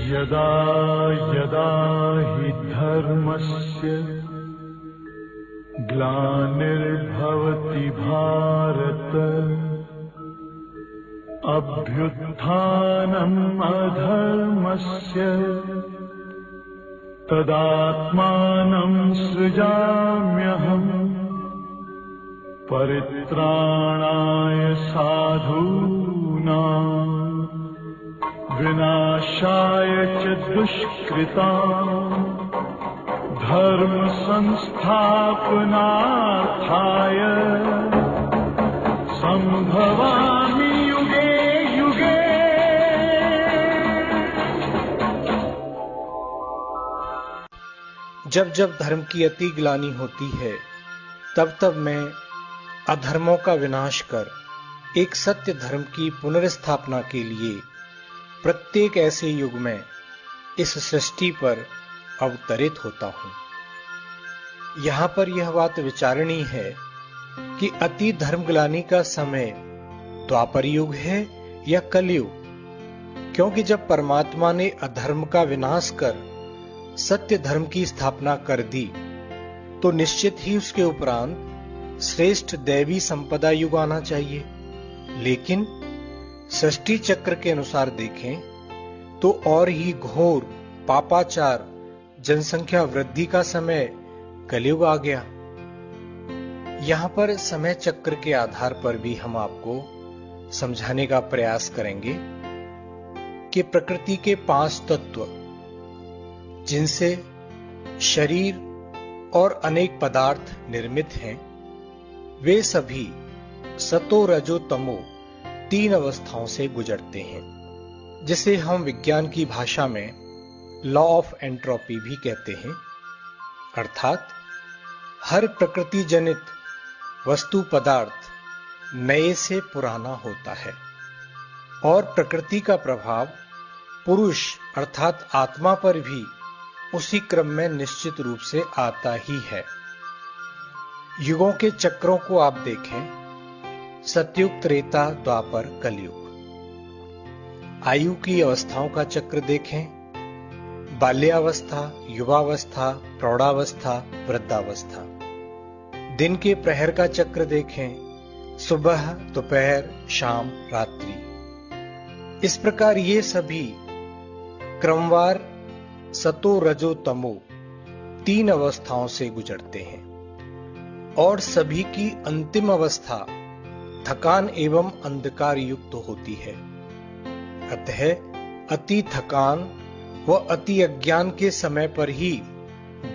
यदा यदा हि धर्मस्य ग्लानिर्भवति भारत अभ्युत्थानम् अधर्मस्य तदात्मानं सृजाम्यहम् परित्राणाय साधूनां विनाशाय च दुष्कृतां धर्म संस्थापनार्थाय संभवामि युगे युगे। जब जब धर्म की अति ग्लानि होती है तब तब मैं अधर्मों का विनाश कर एक सत्य धर्म की पुनर्स्थापना के लिए प्रत्येक ऐसे युग में इस सृष्टि पर अवतरित होता हूं। यहां पर यह बात विचारणीय है कि अति धर्मग्लानि का समय द्वापर युग है या कलयुग, क्योंकि जब परमात्मा ने अधर्म का विनाश कर सत्य धर्म की स्थापना कर दी तो निश्चित ही उसके उपरांत श्रेष्ठ दैवी संपदा युग आना चाहिए। लेकिन सृष्टि चक्र के अनुसार देखें तो और ही घोर पापाचार जनसंख्या वृद्धि का समय कलयुग आ गया। यहां पर समय चक्र के आधार पर भी हम आपको समझाने का प्रयास करेंगे कि प्रकृति के 5 तत्व जिनसे शरीर और अनेक पदार्थ निर्मित हैं, वे सभी सतो रजो तमो 3 अवस्थाओं से गुजरते हैं, जिसे हम विज्ञान की भाषा में लॉ ऑफ एंट्रोपी भी कहते हैं। अर्थात हर प्रकृति जनित वस्तु पदार्थ नए से पुराना होता है और प्रकृति का प्रभाव पुरुष अर्थात आत्मा पर भी उसी क्रम में निश्चित रूप से आता ही है। युगों के चक्रों को आप देखें, सतयुग, त्रेता, द्वापर, कलयुग। आयु की अवस्थाओं का चक्र देखें, बाल्यावस्था, युवावस्था, प्रौढ़ावस्था, वृद्धावस्था। दिन के प्रहर का चक्र देखें, सुबह, दोपहर, शाम, रात्रि। इस प्रकार ये सभी क्रमवार सतो रजो तमो 3 अवस्थाओं से गुजरते हैं और सभी की अंतिम अवस्था थकान एवं अंधकार युक्त होती है। अतः अति थकान व अति अज्ञान के समय पर ही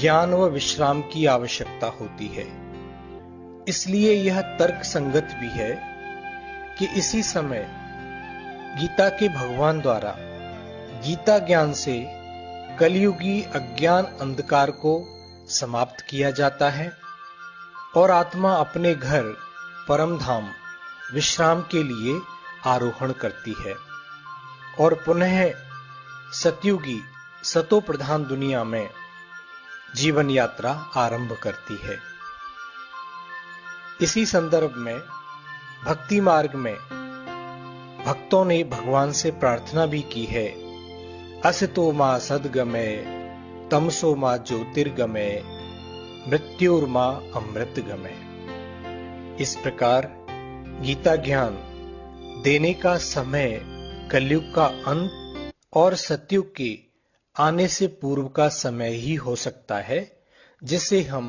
ज्ञान व विश्राम की आवश्यकता होती है। इसलिए यह तर्क संगत भी है कि इसी समय गीता के भगवान द्वारा गीता ज्ञान से कलयुगी अज्ञान अंधकार को समाप्त किया जाता है और आत्मा अपने घर परम धाम विश्राम के लिए आरोहण करती है और पुनः सतयुगी सतो प्रधान दुनिया में जीवन यात्रा आरंभ करती है। इसी संदर्भ में भक्ति मार्ग में भक्तों ने भगवान से प्रार्थना भी की है, असतो मा सद्गमय तमसो मा ज्योतिर्गमय मृत्युर्मा अमृतगमय। इस प्रकार गीता ज्ञान देने का समय कलयुग का अंत और सतयुग के आने से पूर्व का समय ही हो सकता है, जिसे हम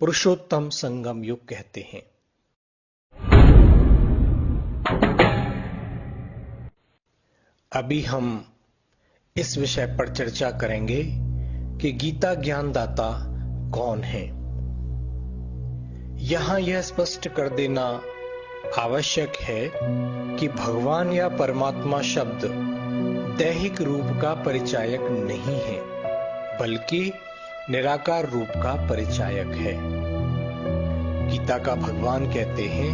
पुरुषोत्तम संगम युग कहते हैं। अभी हम इस विषय पर चर्चा करेंगे कि गीता ज्ञानदाता कौन है। यहां यह स्पष्ट कर देना आवश्यक है कि भगवान या परमात्मा शब्द दैहिक रूप का परिचायक नहीं है, बल्कि निराकार रूप का परिचायक है। गीता का भगवान कहते हैं,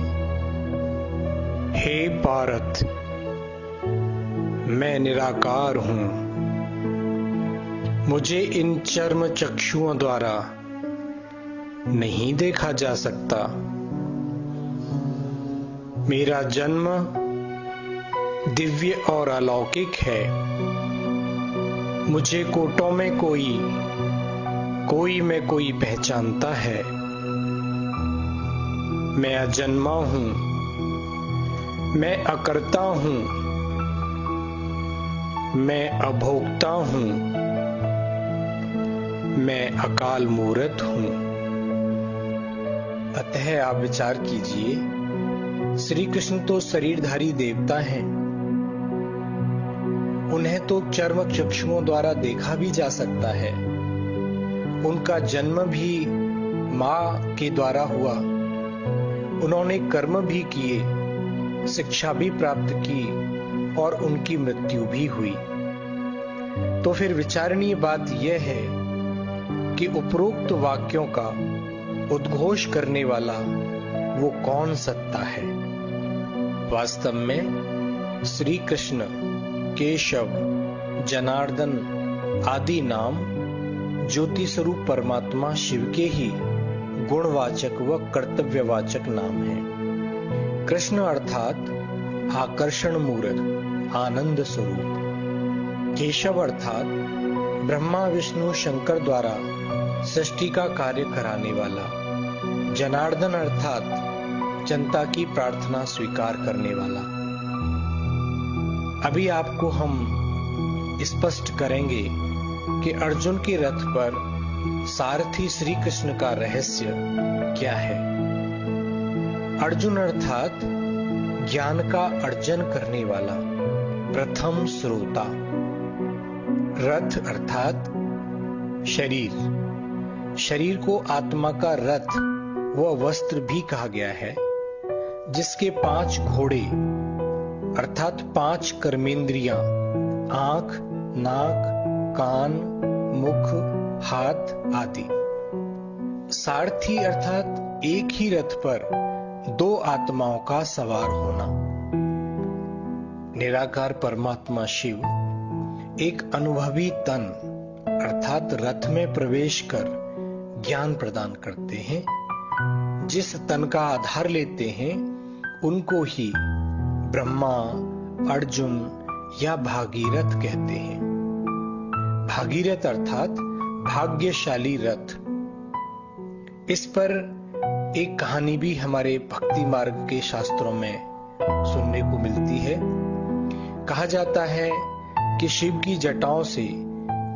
हे पार्थ, मैं निराकार हूं, मुझे इन चर्म चक्षुओं द्वारा नहीं देखा जा सकता। मेरा जन्म दिव्य और अलौकिक है। मुझे कोटों में कोई में कोई पहचानता है। मैं अजन्मा हूं, मैं अकर्ता हूं, मैं अभोक्ता हूं, मैं अकाल मूर्त हूं। अतः आप विचार कीजिए, श्री कृष्ण तो शरीरधारी देवता हैं। उन्हें तो चर्म चक्षुओं द्वारा देखा भी जा सकता है। उनका जन्म भी मां के द्वारा हुआ। उन्होंने कर्म भी किए, शिक्षा भी प्राप्त की और उनकी मृत्यु भी हुई। तो फिर विचारणीय बात यह है कि उपरोक्त वाक्यों का उद्घोष करने वाला वो कौन सत्ता है। वास्तव में श्री कृष्ण, केशव, जनार्दन आदि नाम ज्योति स्वरूप परमात्मा शिव के ही गुणवाचक व कर्तव्यवाचक नाम है। कृष्ण अर्थात आकर्षण मूर्त, आनंद स्वरूप। केशव अर्थात ब्रह्मा विष्णु शंकर द्वारा सृष्टि का कार्य कराने वाला। जनार्दन अर्थात जनता की प्रार्थना स्वीकार करने वाला। अभी आपको हम स्पष्ट करेंगे कि अर्जुन के रथ पर सारथी श्री कृष्ण का रहस्य क्या है। अर्जुन अर्थात ज्ञान का अर्जन करने वाला, प्रथम श्रोता। रथ अर्थात शरीर को आत्मा का रथ व वस्त्र भी कहा गया है, जिसके 5 घोड़े अर्थात 5 कर्मेंद्रियां, आंख, नाक, कान, मुख, हाथ आदि। सारथी अर्थात एक ही रथ पर 2 आत्माओं का सवार होना। निराकार परमात्मा शिव एक अनुभवी तन अर्थात रथ में प्रवेश कर ज्ञान प्रदान करते हैं। जिस तन का आधार लेते हैं उनको ही ब्रह्मा, अर्जुन या भागीरथ कहते हैं। भागीरथ अर्थात भाग्यशाली रथ। इस पर एक कहानी भी हमारे भक्ति मार्ग के शास्त्रों में सुनने को मिलती है। कहा जाता है कि शिव की जटाओं से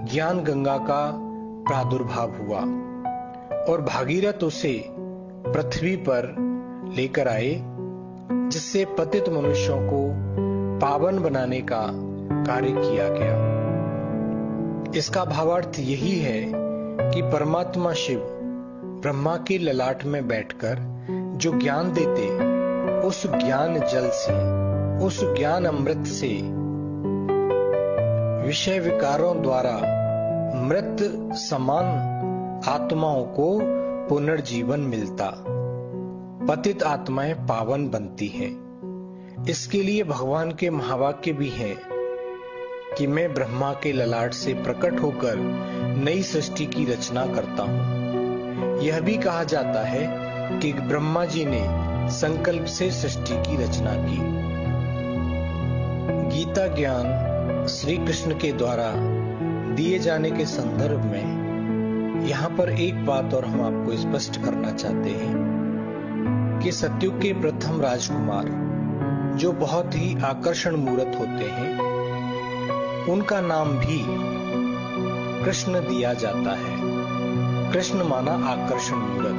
ज्ञान गंगा का प्रादुर्भाव हुआ और भागीरथ उसे पृथ्वी पर लेकर आए, जिससे पतित मनुष्यों को पावन बनाने का कार्य किया गया। इसका भावार्थ यही है कि परमात्मा शिव ब्रह्मा के ललाट में बैठकर जो ज्ञान देते, उस ज्ञान जल से, उस ज्ञान अमृत से विषय विकारों द्वारा मृत समान आत्माओं को पुनर्जीवन मिलता, पतित आत्माएं पावन बनती हैं। इसके लिए भगवान के महावाक्य भी हैं कि मैं ब्रह्मा के ललाट से प्रकट होकर नई सृष्टि की रचना करता हूं। यह भी कहा जाता है कि ब्रह्मा जी ने संकल्प से सृष्टि की रचना की। गीता ज्ञान श्री कृष्ण के द्वारा दिए जाने के संदर्भ में यहां पर एक बात और हम आपको स्पष्ट करना चाहते हैं कि सतयुग के प्रथम राजकुमार जो बहुत ही आकर्षण मूर्त होते हैं, उनका नाम भी कृष्ण दिया जाता है। कृष्ण माना आकर्षण मूर्त।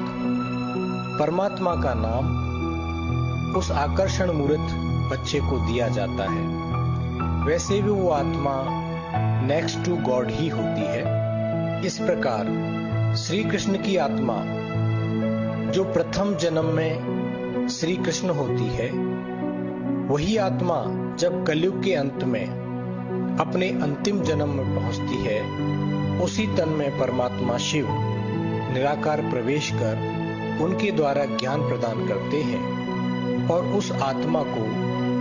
परमात्मा का नाम उस आकर्षण मूर्त बच्चे को दिया जाता है। वैसे भी वो आत्मा नेक्स्ट टू गॉड ही होती है। इस प्रकार श्री कृष्ण की आत्मा जो प्रथम जन्म में श्री कृष्ण होती है, वही आत्मा जब कलयुग के अंत में अपने अंतिम जन्म में पहुंचती है, उसी तन में परमात्मा शिव निराकार प्रवेश कर उनके द्वारा ज्ञान प्रदान करते हैं और उस आत्मा को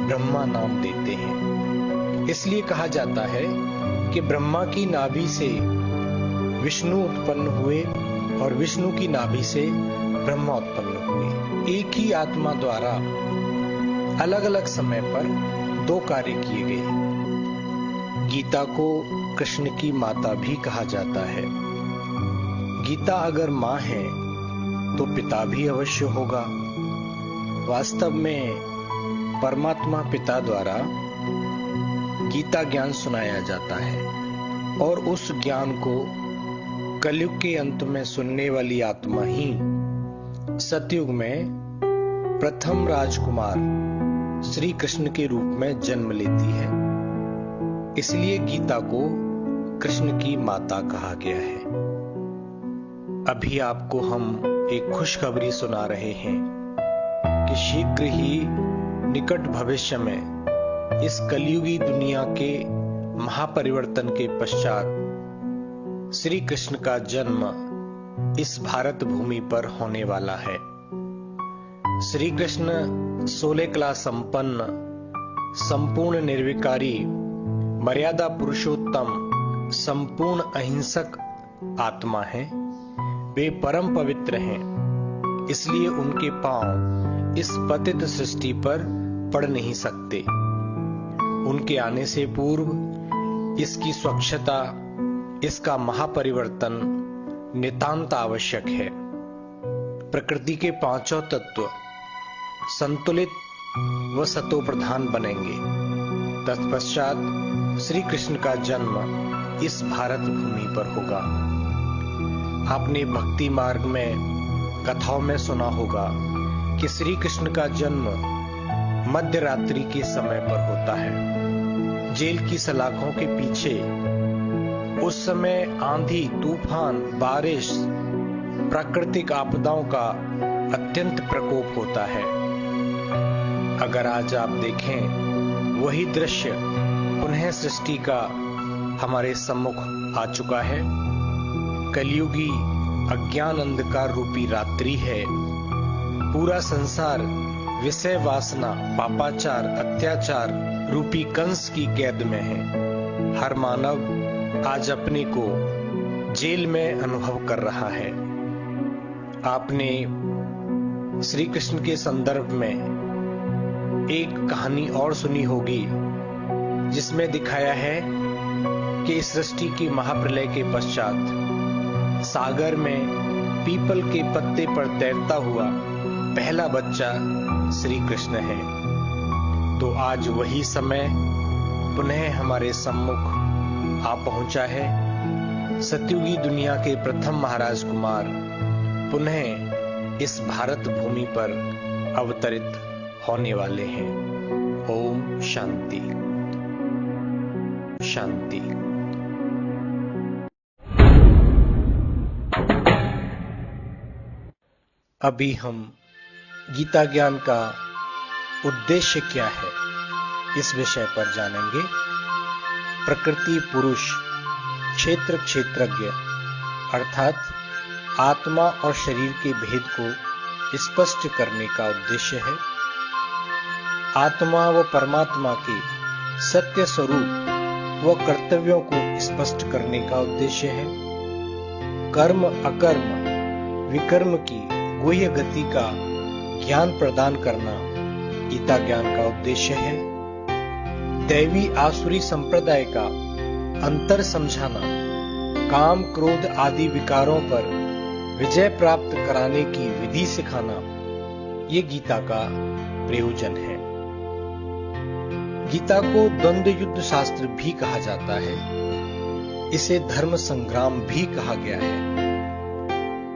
ब्रह्मा नाम देते हैं। इसलिए कहा जाता है कि ब्रह्मा की नाभि से विष्णु उत्पन्न हुए और विष्णु की नाभि से ब्रह्मा उत्पन्न हुए। एक ही आत्मा द्वारा अलग अलग समय पर 2 कार्य किए गए। गीता को कृष्ण की माता भी कहा जाता है। गीता अगर मां है तो पिता भी अवश्य होगा। वास्तव में परमात्मा पिता द्वारा गीता ज्ञान सुनाया जाता है और उस ज्ञान को कलयुग के अंत में सुनने वाली आत्मा ही सतयुग में प्रथम राजकुमार श्री कृष्ण के रूप में जन्म लेती है। इसलिए गीता को कृष्ण की माता कहा गया है। अभी आपको हम एक खुशखबरी सुना रहे हैं कि शीघ्र ही निकट भविष्य में इस कलियुगी दुनिया के महापरिवर्तन के पश्चात श्री कृष्ण का जन्म इस भारत भूमि पर होने वाला है। श्री कृष्ण 16 कला संपन्न, संपूर्ण निर्विकारी, मर्यादा पुरुषोत्तम, संपूर्ण अहिंसक आत्मा है। वे परम पवित्र हैं, इसलिए उनके पांव इस पतित सृष्टि पर पड़ नहीं सकते। उनके आने से पूर्व इसकी स्वच्छता, इसका महापरिवर्तन नितांत आवश्यक है। प्रकृति के पांचों तत्व संतुलित व सतोप्रधान बनेंगे। तत्पश्चात श्री कृष्ण का जन्म इस भारत भूमि पर होगा। आपने भक्ति मार्ग में कथाओं में सुना होगा कि श्री कृष्ण का जन्म मध्य रात्रि के समय पर होता है। जेल की सलाखों के पीछे उस समय आंधी, तूफान, बारिश, प्राकृतिक आपदाओं का अत्यंत प्रकोप होता है। अगर आज आप देखें, वही दृश्य पुनः सृष्टि का हमारे सम्मुख आ चुका है। कलियुगी अज्ञान अंधकार रूपी रात्रि है। पूरा संसार विषय वासना, पापाचार, अत्याचार रूपी कंस की कैद में है। हर मानव आज अपने को जेल में अनुभव कर रहा है। आपने श्री कृष्ण के संदर्भ में एक कहानी और सुनी होगी, जिसमें दिखाया है कि इस सृष्टि की महाप्रलय के पश्चात सागर में पीपल के पत्ते पर तैरता हुआ पहला बच्चा श्री कृष्ण है। तो आज वही समय पुनः हमारे सम्मुख आ पहुंचा है। सतयुगी दुनिया के प्रथम महाराज कुमार पुनः इस भारत भूमि पर अवतरित होने वाले हैं। ओम शांति शांति। अभी हम गीता ज्ञान का उद्देश्य क्या है, इस विषय पर जानेंगे। प्रकृति पुरुष, क्षेत्र क्षेत्रज्ञ अर्थात आत्मा और शरीर के भेद को स्पष्ट करने का उद्देश्य है। आत्मा व परमात्मा के सत्य स्वरूप व कर्तव्यों को स्पष्ट करने का उद्देश्य है। कर्म अकर्म विकर्म की गुह्य गति का ज्ञान प्रदान करना गीता ज्ञान का उद्देश्य है। दैवी आसुरी संप्रदाय का अंतर समझाना, काम क्रोध आदि विकारों पर विजय प्राप्त कराने की विधि सिखाना, ये गीता का प्रयोजन है। गीता को द्वंद्व युद्ध शास्त्र भी कहा जाता है। इसे धर्म संग्राम भी कहा गया है।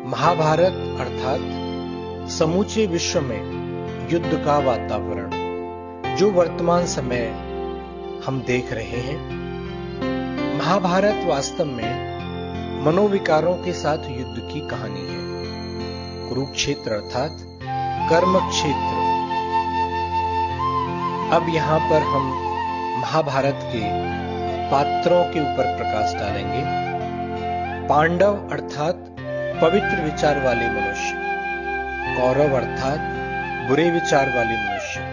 महाभारत अर्थात समूचे विश्व में युद्ध का वातावरण, जो वर्तमान समय हम देख रहे हैं। महाभारत वास्तव में मनोविकारों के साथ युद्ध की कहानी है। कुरुक्षेत्र अर्थात कर्म क्षेत्र। अब यहां पर हम महाभारत के पात्रों के ऊपर प्रकाश डालेंगे। पांडव अर्थात पवित्र विचार वाले मनुष्य, कौरव अर्थात बुरे विचार वाले मनुष्य।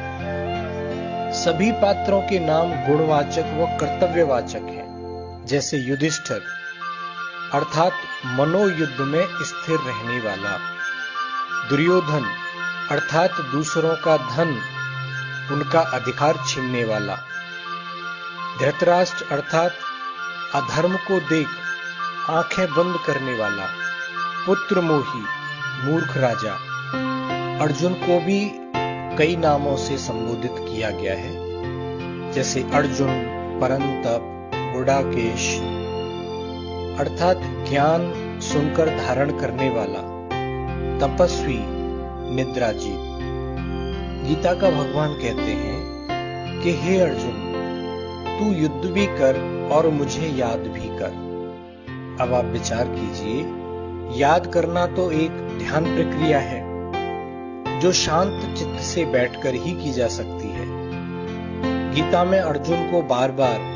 सभी पात्रों के नाम गुणवाचक व कर्तव्यवाचक हैं। जैसे युधिष्ठिर अर्थात मनोयुद्ध में स्थिर रहने वाला, दुर्योधन अर्थात दूसरों का धन, उनका अधिकार छीनने वाला, धृतराष्ट्र अर्थात अधर्म को देख आंखें बंद करने वाला पुत्र मोही मूर्ख राजा, अर्जुन को भी कई नामों से संबोधित किया गया है, जैसे अर्जुन, परंतप, गुडाकेश अर्थात ज्ञान सुनकर धारण करने वाला, तपस्वी, निद्राजीत। गीता का भगवान कहते हैं कि हे अर्जुन, तू युद्ध भी कर और मुझे याद भी कर। अब आप विचार कीजिए, याद करना तो एक ध्यान प्रक्रिया है जो शांत चित्त से बैठकर ही की जा सकती है। गीता में अर्जुन को बार बार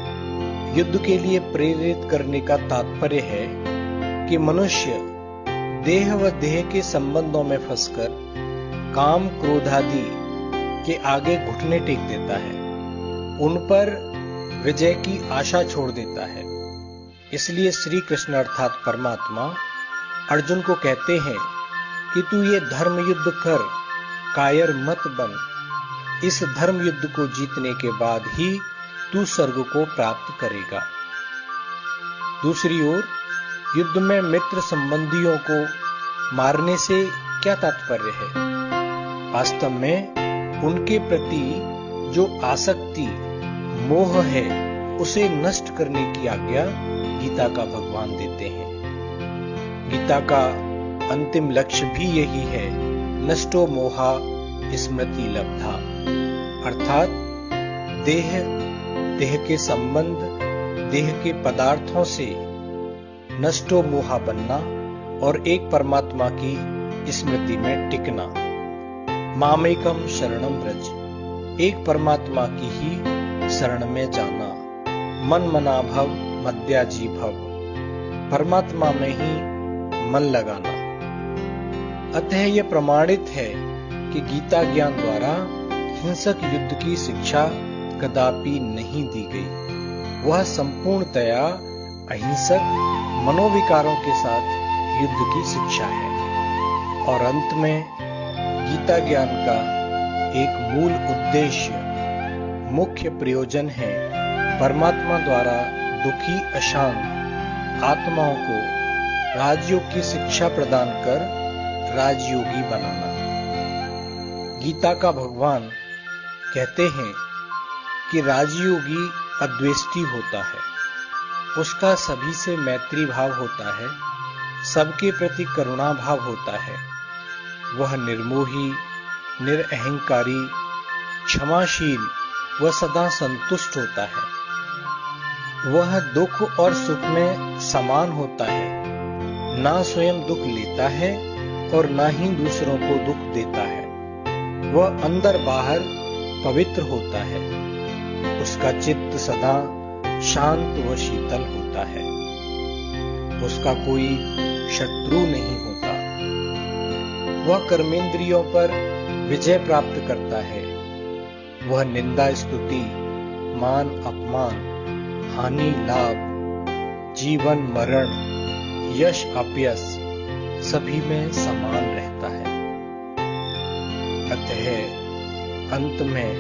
युद्ध के लिए प्रेरित करने का तात्पर्य है कि मनुष्य देह व देह के संबंधों में फंसकर काम क्रोध आदि के आगे घुटने टेक देता है, उन पर विजय की आशा छोड़ देता है। इसलिए श्री कृष्ण अर्थात परमात्मा अर्जुन को कहते हैं कि तू ये धर्म युद्ध कर, कायर मत बन। इस धर्म युद्ध को जीतने के बाद ही तू स्वर्ग को प्राप्त करेगा। दूसरी ओर युद्ध में मित्र संबंधियों को मारने से क्या तात्पर्य है? वास्तव में उनके प्रति जो आसक्ति, मोह है, उसे नष्ट करने की आज्ञा गीता का भगवान देते हैं। गीता का अंतिम लक्ष्य भी यही है, नष्टो मोहा स्मृति लब्धा, अर्थात देह के संबंध, देह के पदार्थों से नष्टो मोहा बनना और एक परमात्मा की स्मृति में टिकना। मामेकम शरणम व्रज, एक परमात्मा की ही शरण में जाना। मन मना भव मद्याजी भव, परमात्मा में ही मन लगाना। अतः यह प्रमाणित है कि गीता ज्ञान द्वारा हिंसक युद्ध की शिक्षा कदापि नहीं दी गई। वह संपूर्णतया अहिंसक मनोविकारों के साथ युद्ध की शिक्षा है। और अंत में गीता ज्ञान का एक मूल उद्देश्य, मुख्य प्रयोजन है परमात्मा द्वारा दुखी अशांत आत्माओं को राजयोग की शिक्षा प्रदान कर राजयोगी बनाना। गीता का भगवान कहते हैं कि राजयोगी अद्वेष्टि होता है, उसका सभी से मैत्री भाव होता है, सबके प्रति करुणा भाव होता है। वह निर्मोही, निरअहंकारी, क्षमाशील व सदा संतुष्ट होता है। वह दुख और सुख में समान होता है, ना स्वयं दुख लेता है और ना ही दूसरों को दुख देता है। वह अंदर बाहर पवित्र होता है, उसका चित्त सदा शांत व शीतल होता है, उसका कोई शत्रु नहीं होता। वह कर्मेंद्रियों पर विजय प्राप्त करता है। वह निंदा स्तुति, मान अपमान, हानि लाभ, जीवन मरण, यश अपयश सभी में समान रहता है। अतः अंत में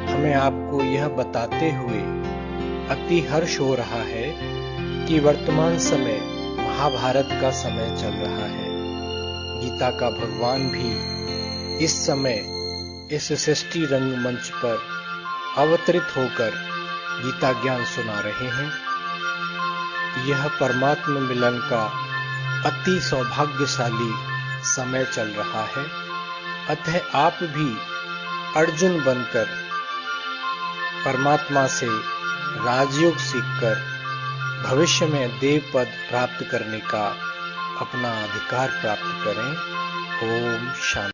हमें आपको यह बताते हुए अति हर्ष हो रहा है कि वर्तमान समय महाभारत का समय चल रहा है। गीता का भगवान भी इस समय इस सृष्टि रंगमंच पर अवतरित होकर गीता ज्ञान सुना रहे हैं। यह परमात्मा मिलन का अति सौभाग्यशाली समय चल रहा है। अतः आप भी अर्जुन बनकर परमात्मा से राजयोग सीखकर भविष्य में देव पद प्राप्त करने का अपना अधिकार प्राप्त करें। ओम शांति।